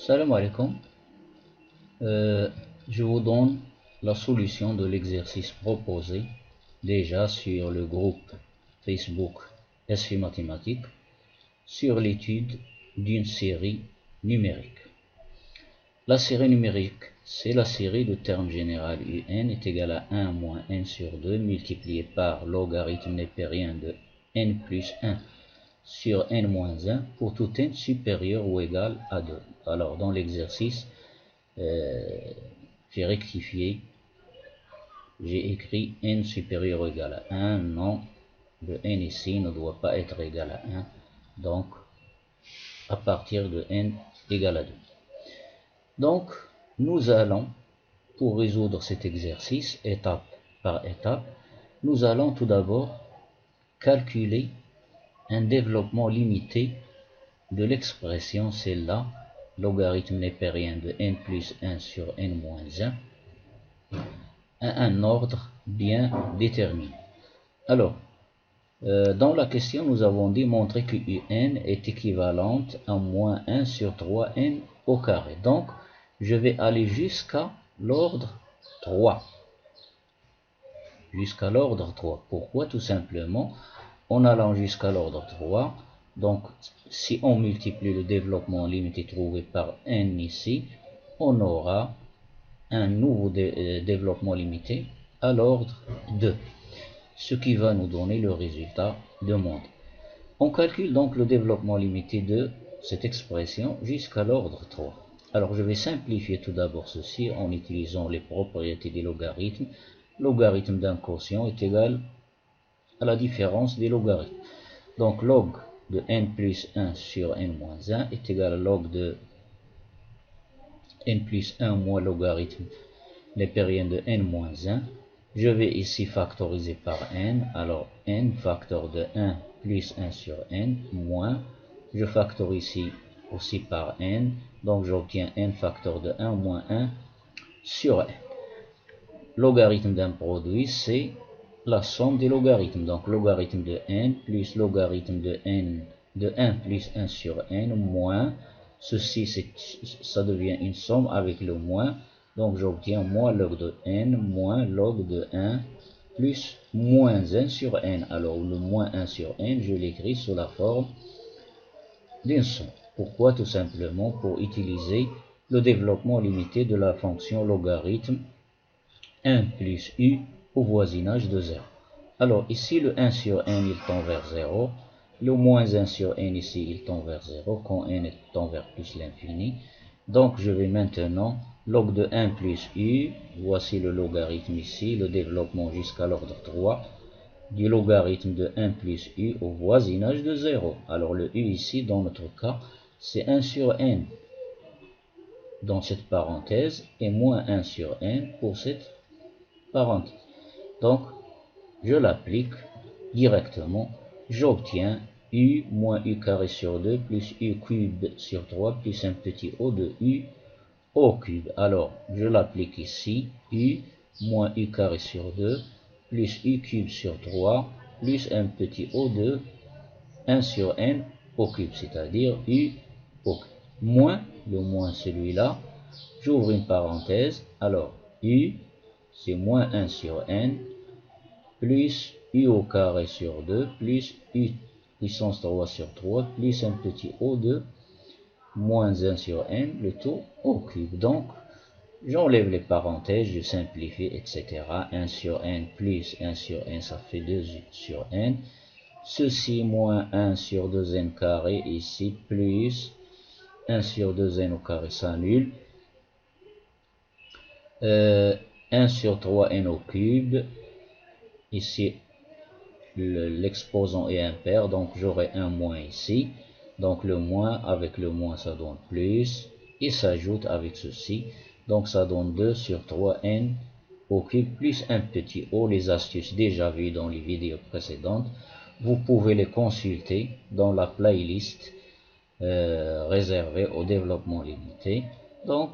Salam alaikum. Je vous donne la solution de l'exercice proposé déjà sur le groupe Facebook SFI Mathématiques sur l'étude d'une série numérique. La série numérique, c'est la série de termes général UN est égal à 1 moins n sur 2 multiplié par logarithme népérien de n plus 1 sur n moins 1 pour tout n supérieur ou égal à 2. Alors dans l'exercice, j'ai rectifié, j'ai écrit n supérieur ou égal à 1, non, le n ici ne doit pas être égal à 1, donc à partir de n égal à 2. Donc nous allons, pour résoudre cet exercice étape par étape, nous allons tout d'abord calculer un développement limité de l'expression celle-là, logarithme népérien de n plus 1 sur n moins 1, à un ordre bien déterminé. Alors, dans la question, nous avons démontré que un est équivalente à moins 1 sur 3n au carré. Donc, je vais aller jusqu'à l'ordre 3. Jusqu'à l'ordre 3. Pourquoi? Tout simplement, en allant jusqu'à l'ordre 3, donc si on multiplie le développement limité trouvé par n ici, on aura un nouveau développement limité à l'ordre 2, ce qui va nous donner le résultat demandé. On calcule donc le développement limité de cette expression jusqu'à l'ordre 3. Alors je vais simplifier tout d'abord ceci en utilisant les propriétés des logarithmes. Logarithme d'un quotient est égal à la différence des logarithmes. Donc log de n plus 1 sur n moins 1 est égal à log de n plus 1 moins logarithme népérien de n moins 1. Je vais ici factoriser par n, alors n facteur de 1 plus 1 sur n moins, je factorise ici aussi par n, donc j'obtiens n facteur de 1 moins 1 sur n. Logarithme d'un produit, c'est la somme des logarithmes, donc logarithme de n plus logarithme de n de 1 plus 1 sur n moins, ceci ça devient une somme avec le moins, donc j'obtiens moins log de n moins log de 1 plus moins 1 sur n. Alors le moins 1 sur n, je l'écris sous la forme d'une somme. Pourquoi? Tout simplement pour utiliser le développement limité de la fonction logarithme 1 plus u au voisinage de 0. Alors ici le 1 sur n il tend vers 0, le moins 1 sur n ici il tend vers 0 quand n tend vers plus l'infini. Donc je vais maintenant log de 1 plus u, voici le logarithme ici, le développement jusqu'à l'ordre 3 du logarithme de 1 plus u au voisinage de 0. Alors le u ici dans notre cas c'est 1 sur n dans cette parenthèse et moins 1 sur n pour cette parenthèse. Donc je l'applique directement, j'obtiens u moins u carré sur 2 plus u cube sur 3 plus un petit o de u au cube. Alors je l'applique ici, u moins u carré sur 2 plus u cube sur 3 plus un petit o de 1 sur n au cube, c'est-à-dire u au cube, moins le moins celui-là, j'ouvre une parenthèse, alors u c'est moins 1 sur n plus u au carré sur 2 plus u puissance 3 sur 3 plus un petit o de moins 1 sur n, le tout au cube. Donc j'enlève les parenthèses, je simplifie, etc. 1 sur n plus 1 sur n, ça fait 2 sur n. Ceci moins 1 sur 2n carré ici, plus 1 sur 2n au carré s'annule. 1 sur 3n au cube. Ici, l'exposant est impair, donc j'aurai un moins ici. Donc le moins avec le moins, ça donne plus. Il s'ajoute avec ceci. Donc ça donne 2 sur 3n au cube plus un petit o. Les astuces déjà vues dans les vidéos précédentes. Vous pouvez les consulter dans la playlist réservée au développement limité. Donc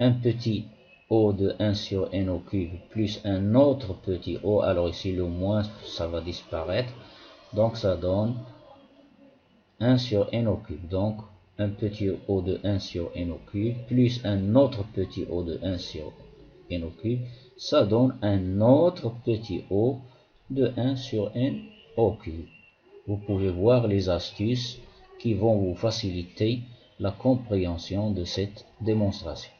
un petit o de 1 sur n au cube plus un autre petit o. Alors ici le moins ça va disparaître. Donc ça donne 1 sur n au cube. Donc un petit O de 1 sur n au cube, plus un autre petit O de 1 sur n au cube, ça donne un autre petit O de 1 sur n au cube. Vous pouvez voir les astuces qui vont vous faciliter la compréhension de cette démonstration.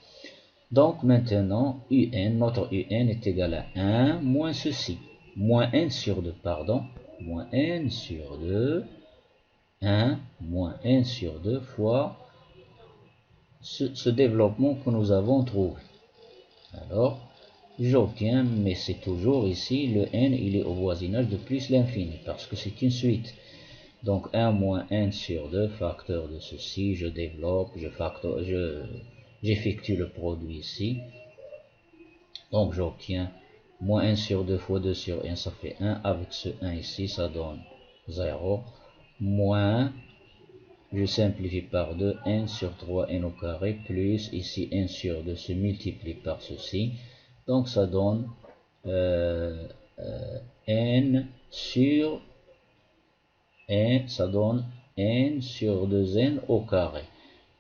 Donc maintenant, notre UN est égal à 1 moins ceci, moins n sur 2, pardon, moins n sur 2, 1 moins n sur 2 fois ce développement que nous avons trouvé. Alors, j'obtiens, mais c'est toujours ici, le n, il est au voisinage de plus l'infini, parce que c'est une suite. Donc 1 moins n sur 2, facteur de ceci, je développe, j'effectue le produit ici. Donc j'obtiens moins 1 sur 2 fois 2 sur n, ça fait 1. Avec ce 1 ici, ça donne 0. Moins, je simplifie par 2, n sur 3 n au carré, plus ici n sur 2 se multiplie par ceci. Donc ça donne n sur n, ça donne n sur 2n au carré.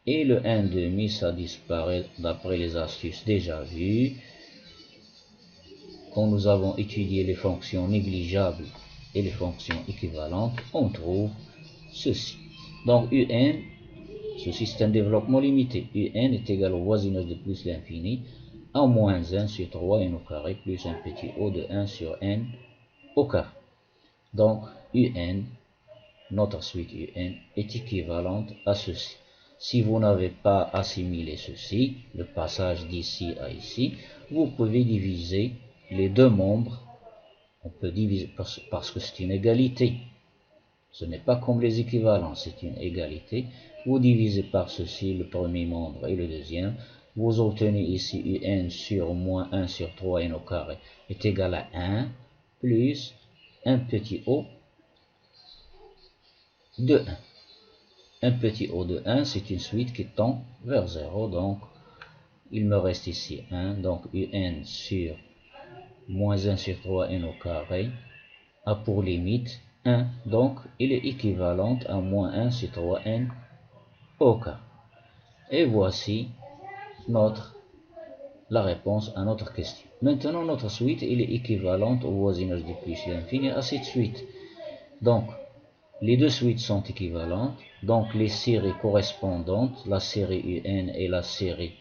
Et le 1 demi, ça disparaît d'après les astuces déjà vues. Quand nous avons étudié les fonctions négligeables et les fonctions équivalentes, on trouve ceci. Donc un, ceci c'est un développement limité. Un est égal au voisinage de plus l'infini à moins 1 sur 3 n au carré plus un petit o de 1 sur n au carré. Donc un, notre suite un, est équivalente à ceci. Si vous n'avez pas assimilé ceci, le passage d'ici à ici, vous pouvez diviser les deux membres. On peut diviser parce que c'est une égalité. Ce n'est pas comme les équivalents, c'est une égalité. Vous divisez par ceci le premier membre et le deuxième. Vous obtenez ici un sur moins 1 sur 3 n au carré est égal à 1 plus un petit o de 1. Un petit o de 1, c'est une suite qui tend vers 0. Donc, il me reste ici 1. Donc, un sur moins 1 sur 3 n au carré a pour limite 1. Donc, il est équivalent à moins 1 sur 3 n au carré. Et voici la réponse à notre question. Maintenant, notre suite il est équivalente au voisinage du plus l'infini à cette suite. Donc, les deux suites sont équivalentes. Donc, les séries correspondantes, la série un et la série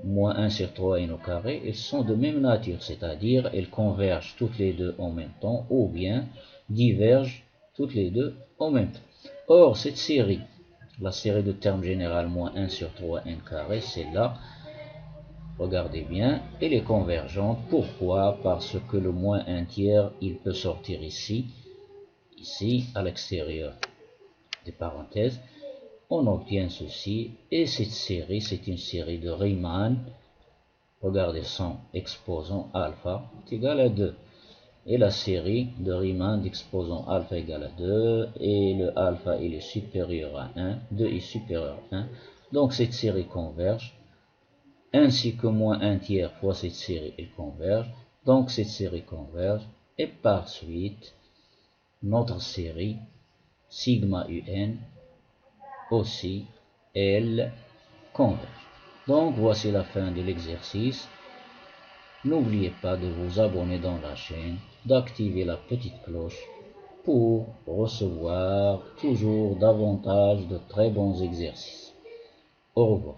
moins 1 sur 3 n au carré, elles sont de même nature, c'est-à-dire elles convergent toutes les deux en même temps, ou bien divergent toutes les deux en même temps. Or, cette série, la série de termes général moins 1 sur 3 n carré, celle-là, regardez bien, elle est convergente. Pourquoi? Parce que le moins 1 tiers, il peut sortir ici, à l'extérieur des parenthèses. On obtient ceci, et cette série, c'est une série de Riemann. Regardez son exposant alpha est égal à 2. Et la série de Riemann d'exposant alpha égale à 2, et le alpha il est supérieur à 1, 2 est supérieur à 1. Donc cette série converge, ainsi que moins 1 tiers fois cette série elle converge. Donc cette série converge, et par suite, notre série sigma un aussi, elle converge. Donc voici la fin de l'exercice. N'oubliez pas de vous abonner dans la chaîne, d'activer la petite cloche pour recevoir toujours davantage de très bons exercices. Au revoir.